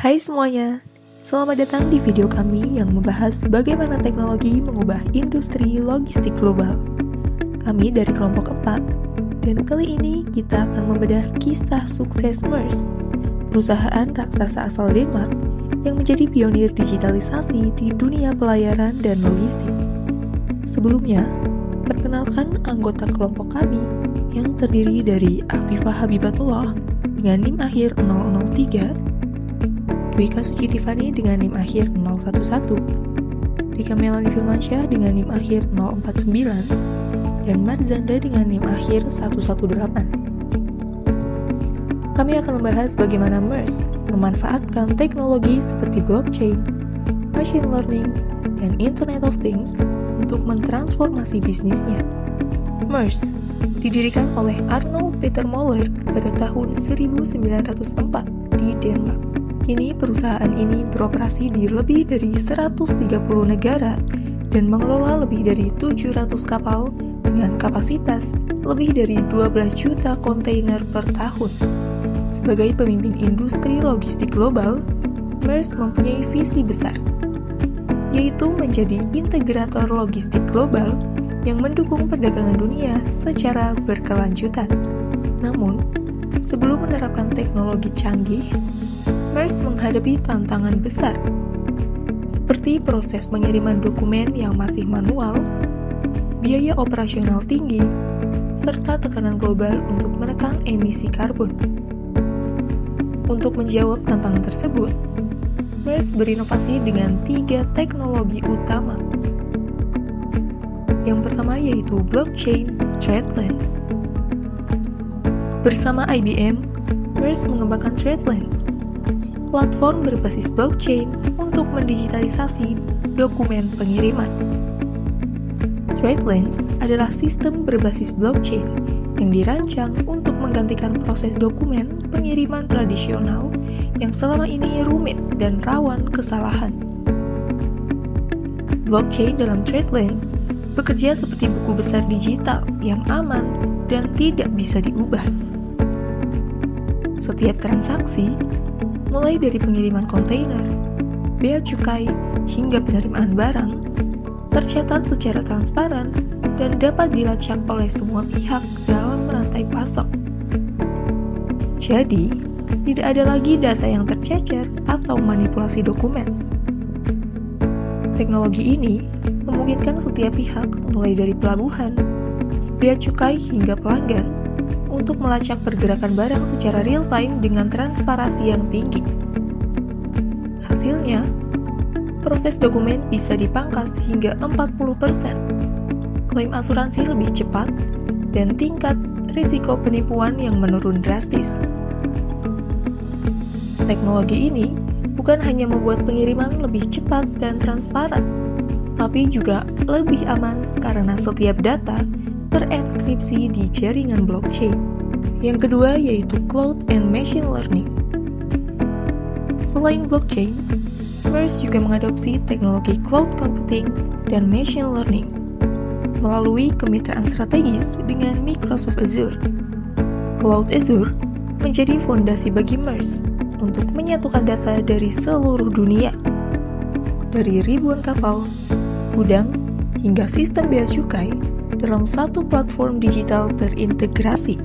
Hai semuanya, selamat datang di video kami yang membahas bagaimana teknologi mengubah industri logistik global. Kami dari kelompok 4, dan kali ini kita akan membedah kisah sukses Maersk, perusahaan raksasa asal Denmark yang menjadi pionir digitalisasi di dunia pelayaran dan logistik. Sebelumnya, perkenalkan anggota kelompok kami yang terdiri dari Afifah Habibatullah dengan NIM akhir 003, Dwika Suci Tiffany dengan NIM akhir 011, Rika Melani Firmansyah dengan NIM akhir 049, dan Marzanda dengan NIM akhir 118. Kami akan membahas bagaimana Maersk memanfaatkan teknologi seperti blockchain, machine learning, dan Internet of Things untuk mentransformasi bisnisnya. Maersk didirikan oleh Arnold Peter Møller pada tahun 1904 di Denmark. Kini perusahaan ini beroperasi di lebih dari 130 negara dan mengelola lebih dari 700 kapal dengan kapasitas lebih dari 12 juta kontainer per tahun. Sebagai pemimpin industri logistik global, Maersk mempunyai visi besar, yaitu menjadi integrator logistik global yang mendukung perdagangan dunia secara berkelanjutan. Namun, sebelum menerapkan teknologi canggih, Maersk menghadapi tantangan besar, seperti proses pengiriman dokumen yang masih manual, biaya operasional tinggi, serta tekanan global untuk menekan emisi karbon. Untuk menjawab tantangan tersebut, Maersk berinovasi dengan 3 teknologi utama. Yang pertama yaitu blockchain TradeLens. Bersama IBM, Maersk mengembangkan TradeLens, platform berbasis blockchain untuk mendigitalisasi dokumen pengiriman. TradeLens adalah sistem berbasis blockchain yang dirancang untuk menggantikan proses dokumen pengiriman tradisional yang selama ini rumit dan rawan kesalahan. Blockchain dalam TradeLens bekerja seperti buku besar digital yang aman dan tidak bisa diubah. Setiap transaksi, mulai dari pengiriman kontainer, bea cukai, hingga penerimaan barang, tercatat secara transparan dan dapat dilacak oleh semua pihak dalam rantai pasok. Jadi, tidak ada lagi data yang tercecer atau manipulasi dokumen. Teknologi ini memungkinkan setiap pihak, mulai dari pelabuhan, bea cukai, hingga pelanggan, untuk melacak pergerakan barang secara real-time dengan transparansi yang tinggi. Hasilnya, proses dokumen bisa dipangkas hingga 40%, klaim asuransi lebih cepat, dan tingkat risiko penipuan yang menurun drastis. Teknologi ini bukan hanya membuat pengiriman lebih cepat dan transparan, tapi juga lebih aman karena setiap data terenkripsi di jaringan blockchain. Yang kedua yaitu Cloud and Machine Learning. Selain blockchain, Maersk juga mengadopsi teknologi cloud computing dan machine learning melalui kemitraan strategis dengan Microsoft Azure. Cloud Azure menjadi fondasi bagi Maersk untuk menyatukan data dari seluruh dunia, dari ribuan kapal, gudang, hingga sistem bea cukai dalam satu platform digital terintegrasi.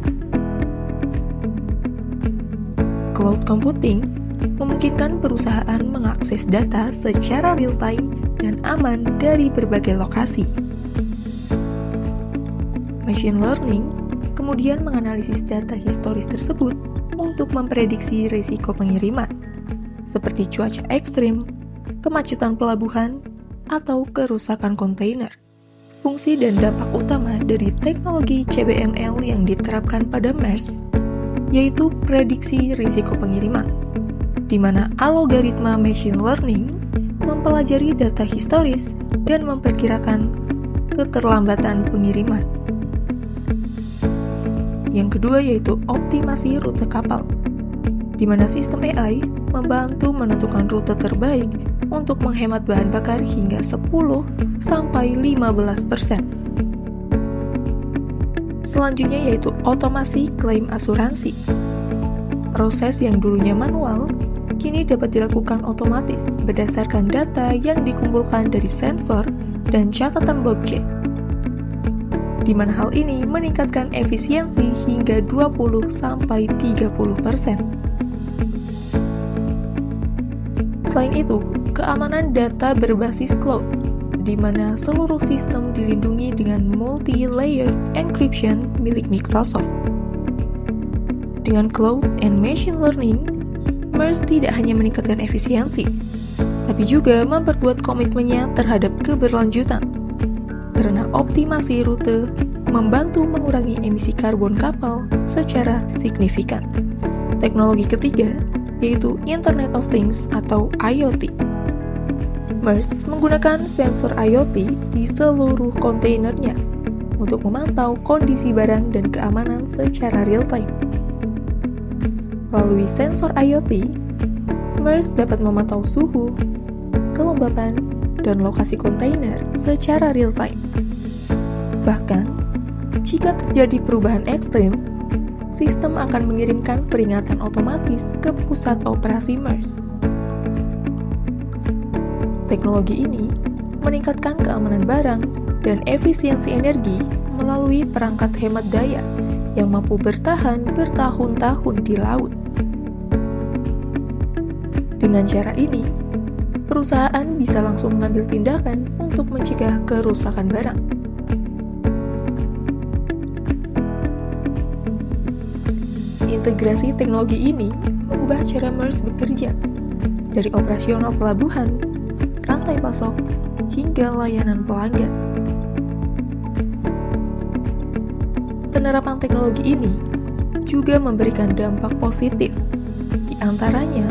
Cloud computing memungkinkan perusahaan mengakses data secara real-time dan aman dari berbagai lokasi. Machine learning kemudian menganalisis data historis tersebut untuk memprediksi risiko pengiriman, seperti cuaca ekstrim, kemacetan pelabuhan, atau kerusakan kontainer. Fungsi dan dampak utama dari teknologi CBML yang diterapkan pada Maersk yaitu prediksi risiko pengiriman, di mana algoritma machine learning mempelajari data historis dan memperkirakan keterlambatan pengiriman. Yang kedua yaitu optimasi rute kapal, di mana sistem AI membantu menentukan rute terbaik untuk menghemat bahan bakar hingga 10-15%. Selanjutnya yaitu otomasi klaim asuransi. Proses yang dulunya manual, kini dapat dilakukan otomatis berdasarkan data yang dikumpulkan dari sensor dan catatan blockchain, di mana hal ini meningkatkan efisiensi hingga 20-30%. Selain itu, keamanan data berbasis cloud, di mana seluruh sistem dilindungi dengan multi-layered encryption milik Microsoft. Dengan cloud and machine learning, MERS tidak hanya meningkatkan efisiensi, tapi juga memperkuat komitmennya terhadap keberlanjutan, karena optimasi rute membantu mengurangi emisi karbon kapal secara signifikan. Teknologi ketiga yaitu Internet of Things atau IoT. MERS menggunakan sensor IoT di seluruh kontainernya untuk memantau kondisi barang dan keamanan secara real-time. Melalui sensor IoT, MERS dapat memantau suhu, kelembapan, dan lokasi kontainer secara real-time. Bahkan, jika terjadi perubahan ekstrim, sistem akan mengirimkan peringatan otomatis ke pusat operasi MERS. Teknologi ini meningkatkan keamanan barang dan efisiensi energi melalui perangkat hemat daya yang mampu bertahan bertahun-tahun di laut. Dengan cara ini, perusahaan bisa langsung mengambil tindakan untuk mencegah kerusakan barang. Integrasi teknologi ini mengubah cara MERS bekerja, dari operasional pelabuhan, rantai pasok, hingga layanan pelanggan. Penerapan teknologi ini juga memberikan dampak positif, di antaranya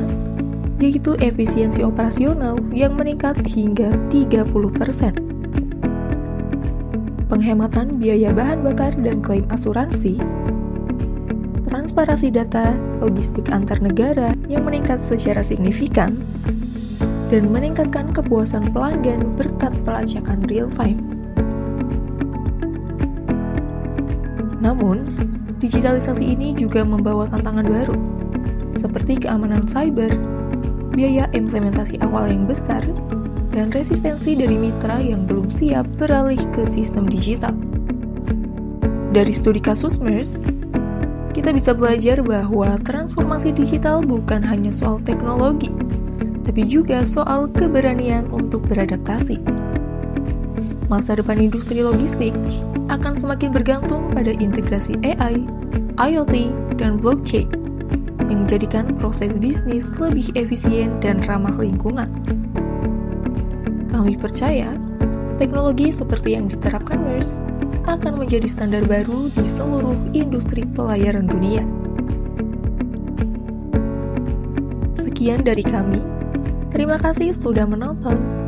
yaitu efisiensi operasional yang meningkat hingga 30%. Penghematan biaya bahan bakar dan klaim asuransi, transparansi data logistik antar negara yang meningkat secara signifikan, dan meningkatkan kepuasan pelanggan berkat pelacakan real-time. Namun, digitalisasi ini juga membawa tantangan baru, seperti keamanan cyber, biaya implementasi awal yang besar, dan resistensi dari mitra yang belum siap beralih ke sistem digital. Dari studi kasus MERS, kita bisa belajar bahwa transformasi digital bukan hanya soal teknologi, tapi juga soal keberanian untuk beradaptasi. Masa depan industri logistik akan semakin bergantung pada integrasi AI, IoT, dan blockchain yang menjadikan proses bisnis lebih efisien dan ramah lingkungan. Kami percaya, teknologi seperti yang diterapkan MERS akan menjadi standar baru di seluruh industri pelayaran dunia. Sekian dari kami. Terima kasih sudah menonton.